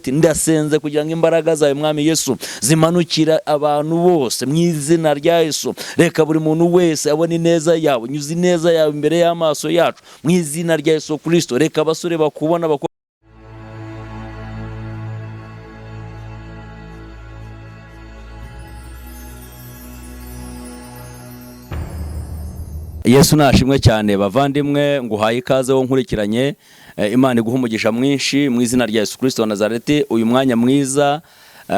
Nazareti ndasenze kugira ngo imbaraga zawe mwami Yesu zimanukira abantu bose mu izina rya Yesu. Reka buri muntu wese abone ineza yawe, nyuze ineza yawe imbere y'amaso yacu mu izina rya Yesu Kristo. Reka abasore bakubona Yesu nashimwe cyane bavandimwe, nguhaye ikaze wo nkurikiranye. Imana iguha umugisha mwinshi mu izina rya Yesu Kristo wa Nazareti. Uyu mwanya mwiza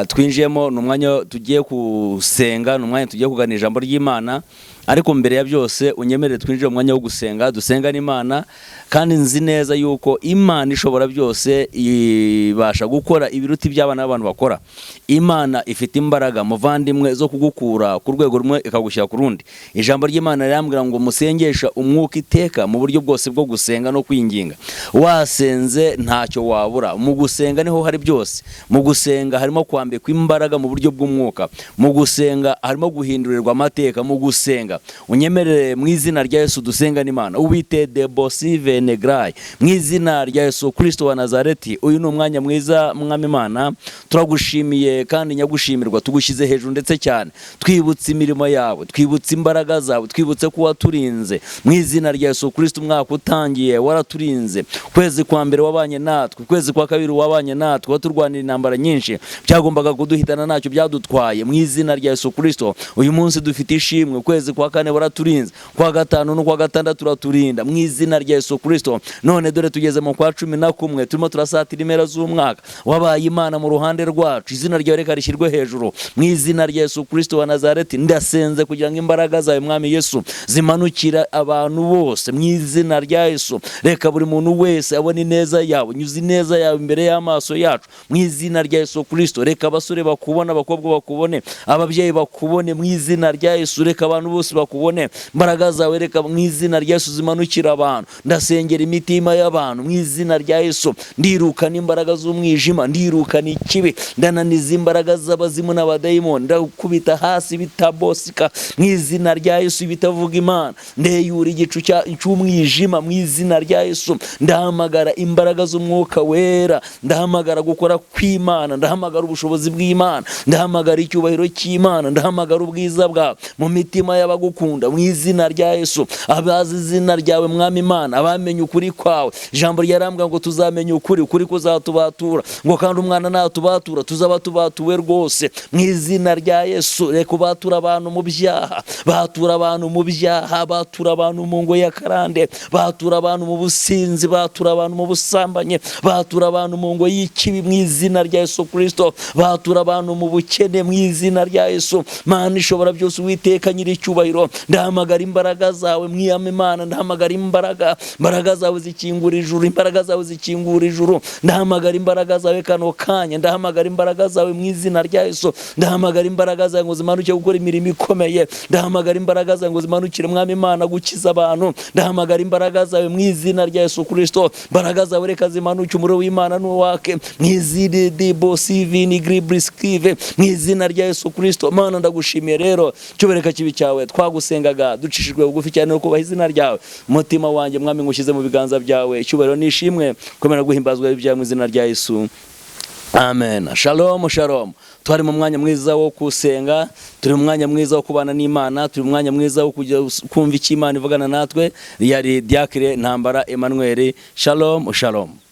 twinjiyemo ni umwanya tugiye gusenga, ni umwanya tugiye kuganira ijambo ry'Imana. Ariko mbere ya byose unyemerere twinjire mu mwanya wo gusenga, dusenga n'Imana. Kandi nzi neza yuko Imana ishobora byose, ibasha gukora ibiruta iby'abana b'abantu bakora. Imana ifite imbaraga muvandimwe zo kugukura ku rwego rumwe ikagushyira ku rundi. Ijambo ry'Imana rirambwira ngo musengesha umwuka iteka mu buryo bwose bwo gusenga no kwinginga. Wasenze ntacyo wabura. Mu gusenga niho hari byose. Mu gusenga harimo kwambikwa imbaraga mu buryo bw'umwuka. Mu gusenga harimo guhindurirwa amateka. Mu gusenga unyemerere mu izina rya Yesu dusenga n'Imana. Ubite de bosive negrai mu izina rya Yesu Kristo wa Nazareti. Uyu ni umwanya mwiza mwami Imana, turagushimiye kandi nyagushimirwa, tugushyize hejuru ndetse cyane. Twibutse imirimo yawe, twibutse imbaraga zawe, twibutse ko waturinze mu izina rya Yesu Kristo. Umwaka utangiye waraturinze, kwezi kwa mbere wabanye natwe, kwezi kwa kabiri wabanye natwe, waturwanira intambara nyinshi byagombaga kuduhitana ntacyo byadutwaye mu izina rya Yesu Kristo. Uyu munsi dufite ishimwe, kwezi kwa kane waraturinze, kwa gatanu no kwa gatandatu turaturinda mu izina rya Yesu Kristo. None dore tugeze mu kwa 11 turimo turasatira impera z'umwaka. Wabaye Imana mu ruhande rwacu, izina ryawe reka rishyirwe hejuru mu izina rya Yesu Kristo wa Nazareti. Ndasenze kugira ngo imbaraga zawe mwami Yesu zimanukira abantu bose mu izina rya Yesu. Reka buri muntu wese abone ineza yawe, nyuze ineza yawe imbere y'amaso yacu mu izina rya Yesu Kristo. Reka abasore bakubona, abakobwa bakubone, ababyeyi bakubone mu izina rya Yesu. Reka abantu bose bakubone, imbaraga zawe reka mu izina rya Yesu zimanukira abantu. Ndasengera imitima y'abantu mu izina rya Yesu. Ndirukana imbaraga z'umwijima, ndirukana ikibi, ndananiza imbaraga z'abazimu n'abadayimoni, ndakubita hasi bitabosika mu izina rya Yesu, bitavuga Imana. Ndeyura igicu cy'umwijima mu izina rya Yesu. Ndahamagara imbaraga z'umwuka wera, ndahamagara gukora kw'Imana, ndahamagara ubushobozi bw'Imana, ndahamagara icyubahiro cy'Imana, ndahamagara ubwiza bwawe mu mitima y'abagukunda mu izina rya Yesu. Abazi izina ryawe mwami Imana, abamenye ukuri kwawe. Ijambo ryarambwa ngo tuzamenye ukuri, ukuri kuzatubatura, ngo kandi umwana natubatura tuzaba tubatuwe rwose mu izina rya Yesu. Reka ubatura abantu mu byaha, batura abantu mu byaha, batura abantu mu ngo ya karande, batura abantu mu businzi, batura abantu mu busambanye, batura abantu mu ngo y'ikibi mu izina rya Yesu Kristo, batura abantu mu bukene mu izina rya Yesu. Mana ishobora byose, Uwiteka nyiri icyubahiro, ndahamagara imbaraga zawe mwiyame Imana, ndahamagara imbaraga zawe zikingura ijuru, imbaraga zawe zikingura ijuru. Ndahamagara imbaraga zawe kano kanya, ndahamagara imbaraga zawe mu izina rya Yesu. Ndahamagara imbaraga zawe ngo zimanukire gukora imirimo ikomeye, ndahamagara imbaraga zawe ngo zimanukire mwami Imana gukiza abantu, ndahamagara imbaraga zawe mu izina rya Yesu Kristo. Imbaraga zawe reka zimanuke, umuriro w'Imana n'uwake mu izina de bosivini gribriskive mu izina rya Yesu Kristo. Mana ndagushimiye rero, cyubereka kibi cyawe twagusengaga ducishijwe bugufi cyane no kubaha izina ryawe. Umutima wanjye mwami ngushyize mu biganza byawe, cyubahiro nishimwe, komera guhimbazwa ibyawe mu izina rya Yesu. Amen. Shalom, shalom. Twari mu mwanya mwiza wo gusenga, turi mu mwanya mwiza wo kubana n'Imana, turi mu mwanya mwiza wo kujya kumva icyo Imana ivugana natwe. Yari Diakre Ntambara Emmanuel. Shalom, shalom.